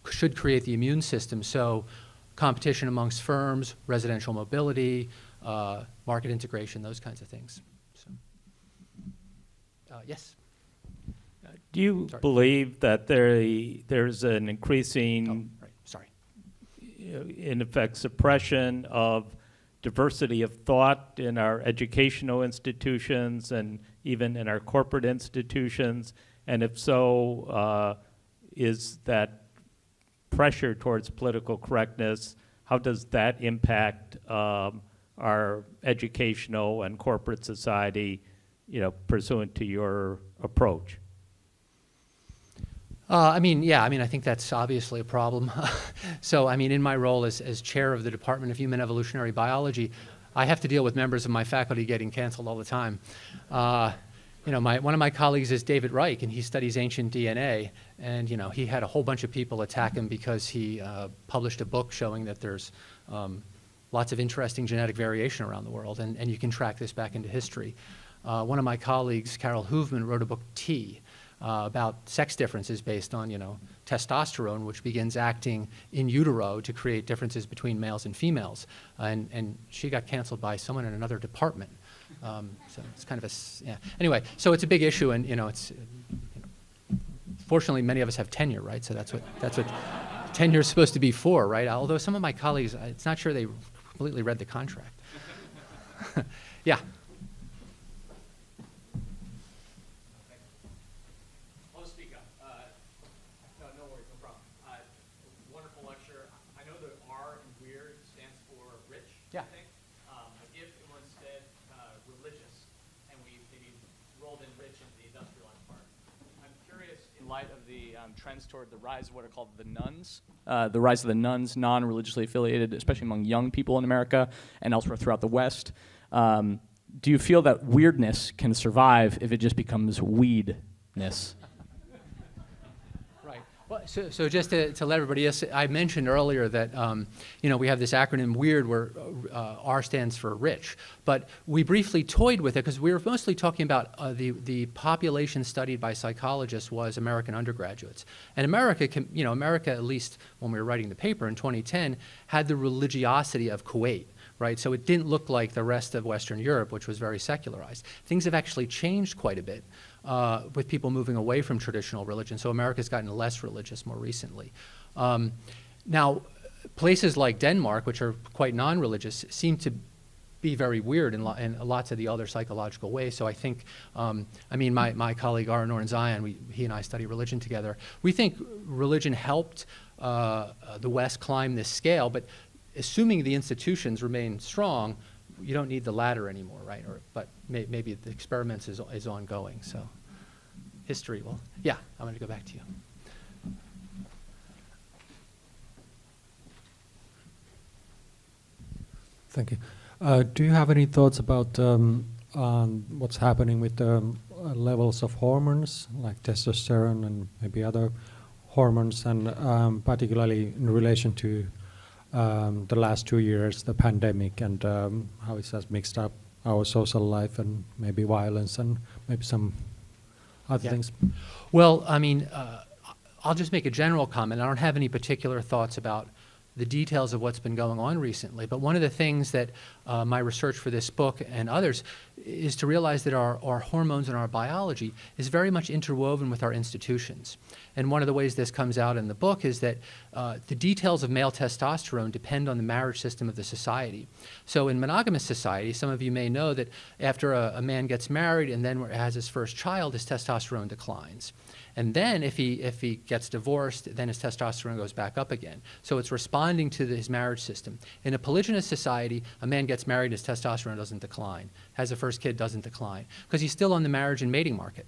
should create the immune system. So competition amongst firms, residential mobility, market integration, those kinds of things. So, yes? Do you Sorry. believe that there's an increasing, Right, sorry. in effect, suppression of diversity of thought in our educational institutions and even in our corporate institutions, And if so, is that pressure towards political correctness, how does that impact our educational and corporate society, pursuant to your approach? I think that's obviously a problem. So, in my role as chair of the Department of Human Evolutionary Biology, I have to deal with members of my faculty getting canceled all the time. One of my colleagues is David Reich, and he studies ancient DNA, and he had a whole bunch of people attack him because he published a book showing that there's lots of interesting genetic variation around the world, and you can track this back into history. One of my colleagues, Carol Hoovman, wrote a book, T, about sex differences based on, testosterone, which begins acting in utero to create differences between males and females. And she got canceled by someone in another department. So it's kind of Anyway, so it's a big issue, and, fortunately, many of us have tenure, right? So that's what tenure is supposed to be for, right? Although some of my colleagues, it's not sure they completely read the contract. Yeah. Yeah. If it was instead religious, and we maybe rolled in rich into the industrialized part, I'm curious, in light of the trends toward the rise of what are called the nuns, the rise of the nuns, non-religiously affiliated, especially among young people in America and elsewhere throughout the West, do you feel that weirdness can survive if it just becomes weedness? Well, so just to let everybody else, I mentioned earlier that we have this acronym WEIRD where R stands for rich, but we briefly toyed with it because we were mostly talking about the population studied by psychologists was American undergraduates, and America, America, at least when we were writing the paper in 2010, had the religiosity of Kuwait. Right, so it didn't look like the rest of Western Europe, which was very secularized. Things have actually changed quite a bit with people moving away from traditional religion. So America's gotten less religious more recently. Now, places like Denmark, which are quite non-religious, seem to be very weird in lots of the other psychological ways. So I think, my colleague Aron Zion, he and I study religion together. We think religion helped the West climb this scale, but assuming the institutions remain strong, you don't need the ladder anymore, right? But maybe the experiments is ongoing. So history, well, yeah, I'm going to go back to you. Thank you. Do you have any thoughts about what's happening with the levels of hormones, like testosterone and maybe other hormones, and particularly in relation to the last 2 years, the pandemic, and how it has mixed up our social life and maybe violence and maybe some other things? Well, I'll just make a general comment. I don't have any particular thoughts about the details of what's been going on recently, but one of the things that my research for this book and others is to realize that our hormones and our biology is very much interwoven with our institutions. And one of the ways this comes out in the book is that the details of male testosterone depend on the marriage system of the society. So in monogamous society, some of you may know that after a man gets married and then has his first child, his testosterone declines. And then if he gets divorced, then his testosterone goes back up again. So it's responding to his marriage system. In a polygynous society, a man gets married, his testosterone doesn't decline. Has a first kid, doesn't decline. Because he's still on the marriage and mating market.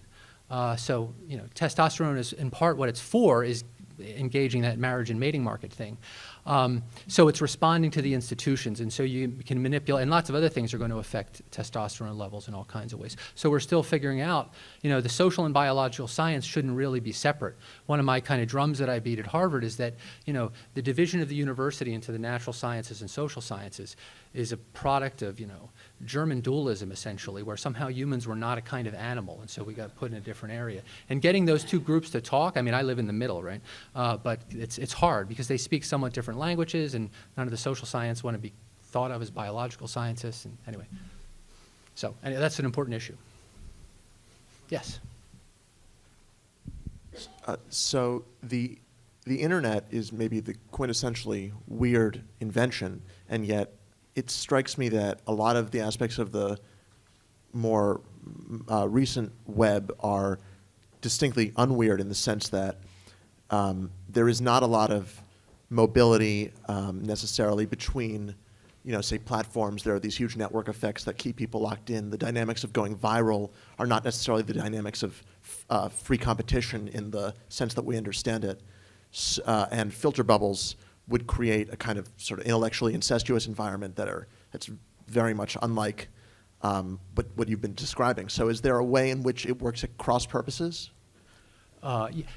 So testosterone is, in part, what it's for is engaging that marriage and mating market thing. So it's responding to the institutions, and so you can manipulate, and lots of other things are going to affect testosterone levels in all kinds of ways. So we're still figuring out, the social and biological science shouldn't really be separate. One of my kind of drums that I beat at Harvard is that, the division of the university into the natural sciences and social sciences is a product of, German dualism, essentially, where somehow humans were not a kind of animal, and so we got put in a different area. And getting those two groups to talk, I live in the middle, right? But it's hard because they speak somewhat different languages, and none of the social science want to be thought of as biological scientists. And anyway, so that's an important issue. Yes? So the internet is maybe the quintessentially weird invention, and yet it strikes me that a lot of the aspects of the more recent web are distinctly unweird in the sense that there is not a lot of mobility necessarily between, say platforms. There are these huge network effects that keep people locked in. The dynamics of going viral are not necessarily the dynamics of free competition in the sense that we understand it. And filter bubbles would create a kind of sort of intellectually incestuous environment that's very much unlike what you've been describing. So is there a way in which it works at cross purposes?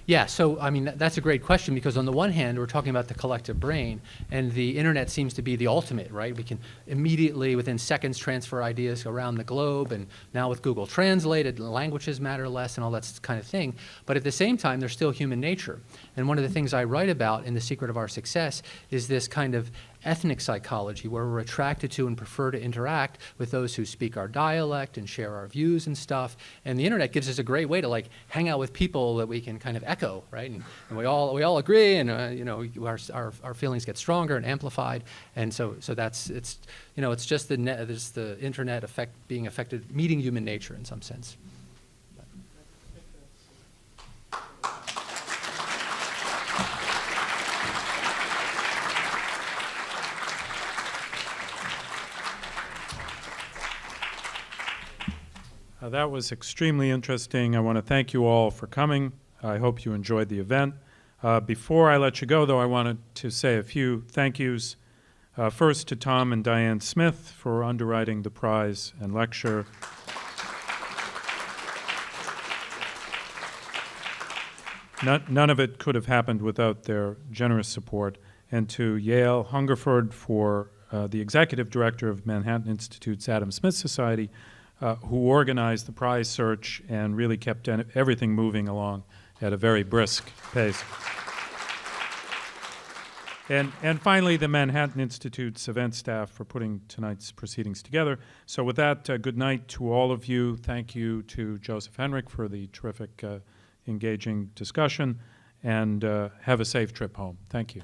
Yeah, so I mean, that's a great question, because on the one hand, we're talking about the collective brain, and the internet seems to be the ultimate, right? We can immediately, within seconds, transfer ideas around the globe, and now with Google Translate, languages matter less and all that kind of thing. But at the same time, there's still human nature. And one of the things I write about in The Secret of Our Success is this kind of ethnic psychology, where we're attracted to and prefer to interact with those who speak our dialect and share our views and stuff. And the internet gives us a great way to like hang out with people that we can kind of echo, right? And we all agree, and our feelings get stronger and amplified. And so it's just the internet being affected, meeting human nature in some sense. That was extremely interesting. I want to thank you all for coming. I hope you enjoyed the event. Before I let you go, though, I wanted to say a few thank yous. First to Tom and Diane Smith for underwriting the prize and lecture. None of it could have happened without their generous support. And to Yale Hungerford for the executive director of Manhattan Institute's Adam Smith Society, who organized the prize search and really kept everything moving along at a very brisk pace. And finally, the Manhattan Institute's event staff for putting tonight's proceedings together. So with that, good night to all of you. Thank you to Joseph Henrich for the terrific, engaging discussion, and have a safe trip home. Thank you.